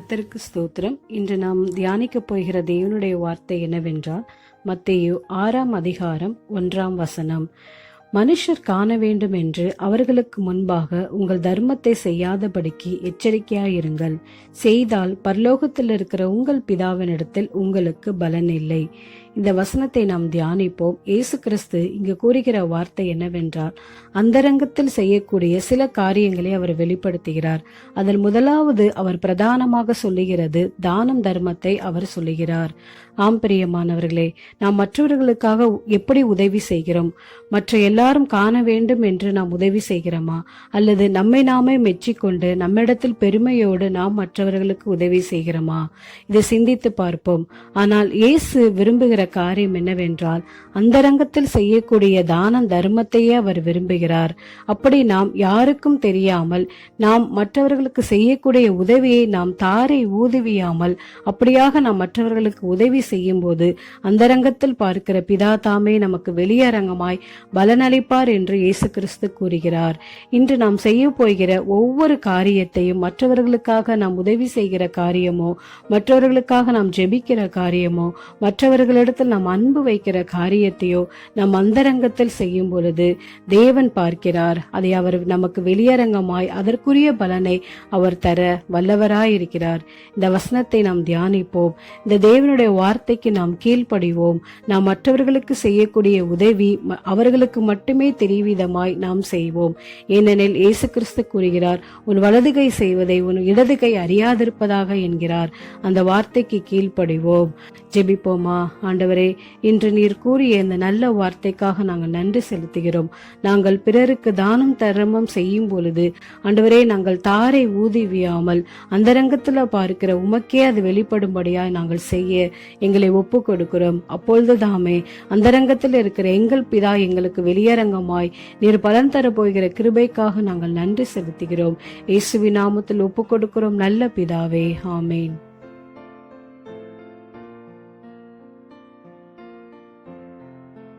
கர்த்தருக்கு ஸ்தோத்திரம். இன்று நாம் தியானிக்க போகிற தேவனுடைய வார்த்தை என்னவென்றால் மத்தேயு 6ஆம் அதிகாரம் 1ஆம் வசனம். மனுஷர் காண வேண்டும் என்று அவர்களுக்கு முன்பாக உங்கள் தர்மத்தை செய்யாதபடிக்கு எச்சரிக்கையாயிருங்கள். செய்தால் பரலோகத்தில் இருக்கிற உங்கள் பிதாவினிடத்தில் உங்களுக்கு பலன் இல்லை. இந்த வசனத்தை நாம் தியானிப்போம். இயேசு கிறிஸ்து இங்கு கூறுகிற வார்த்தை என்னவென்றால், அந்தரங்கத்தில் செய்யக்கூடிய சில காரியங்களை அவர் வெளிப்படுத்துகிறார். அதில் முதலாவது அவர் பிரதானமாக சொல்லுகிறது தானம் தர்மத்தை அவர் சொல்லுகிறார். ஆம் பிரியமானவர்களே, நாம் மற்றவர்களுக்காக எப்படி உதவி செய்கிறோம்? மற்ற எல்லாரும் காண வேண்டும் என்று நாம் உதவி செய்கிறோமா? அல்லது நம்மை நாமே மெச்சிக்கொண்டு நம்மிடத்தில் பெருமையோடு நாம் மற்றவர்களுக்கு உதவி செய்கிறோமா? இதை சிந்தித்து பார்ப்போம். ஆனால் இயேசு விரும்புகிற காரியம் என்னவென்றால், அந்தரங்கத்தில் செய்யக்கூடிய தான தர்மத்தையே அவர் விரும்புகிறார். அப்படி நாம் யாருக்கும் தெரியாமல் நாம் மற்றவர்களுக்கு செய்யக்கூடிய உதவியை நாம் தாரை ஊதுவியாமல் அப்படியாக நாம் மற்றவர்களுக்கு உதவி செய்யும் போது அந்தரங்கத்தில் பார்க்கிற பிதா தாமே நமக்கு வெளியரங்கமாய் பலனளிப்பார் என்று இயேசு கிறிஸ்து கூறுகிறார். இன்று நாம் செய்ய போகிற ஒவ்வொரு காரியத்தையும், மற்றவர்களுக்காக நாம் உதவி செய்கிற காரியமோ, மற்றவர்களுக்காக நாம் ஜெபிக்கிற காரியமோ, மற்றவர்களிடத்தில் நாம் அன்பு வைக்கிற காரியத்தையோ நாம் அந்தரங்கத்தில் செய்யும் பொழுது தேவன் பார்க்கிறார். அதை அவர் நமக்கு வெளியரங்கமாய் அதற்குரிய பலனை அவர் தர வல்லவராயிருக்கிறார். இந்த வசனத்தை நாம் தியானிப்போம். இந்த தேவனுடைய வார்த்தைக்கு நாம் கீழ்ப்படிவோம். நாம் மற்றவர்களுக்கு செய்யக்கூடிய உதவி அவர்களுக்கு மட்டுமே தெரிவிதமாய் நாம் செய்வோம். ஏனெனில் இயேசு கிறிஸ்து கூறுகிறார், உன் வலது கை செய்வதை உன் இடது கை அறியாதிருப்பதாக என்கிறார். அந்த வார்த்தைக்கு கீழ்ப்படிவோம். ஜெபிப்போமா? ஆண்டவரே, இன்று நீர் கூறிய இந்த நல்ல வார்த்தைக்காக நாங்கள் நன்றி செலுத்துகிறோம். நாங்கள் பிறருக்கு தானம் தர்மம் செய்யும் பொழுது ஆண்டவரே, நாங்கள் தாரை ஊதிவியாமல் அந்தரங்கத்துல பார்க்கிற உமக்கே அது வெளிப்படும்படியாய் நாங்கள் செய்ய எங்களை ஒப்பு கொடுக்கிறோம். அப்பொழுது தாமே அந்தரங்கத்தில் இருக்கிற எங்கள் பிதா எங்களுக்கு வெளியரங்கமாய் நீர் பலன் தர போகிற கிருபைக்காக நாங்கள் நன்றி செலுத்துகிறோம். இயேசுவின் நாமத்தில் ஒப்பு கொடுக்கிறோம் நல்ல பிதாவே. ஆமேன்.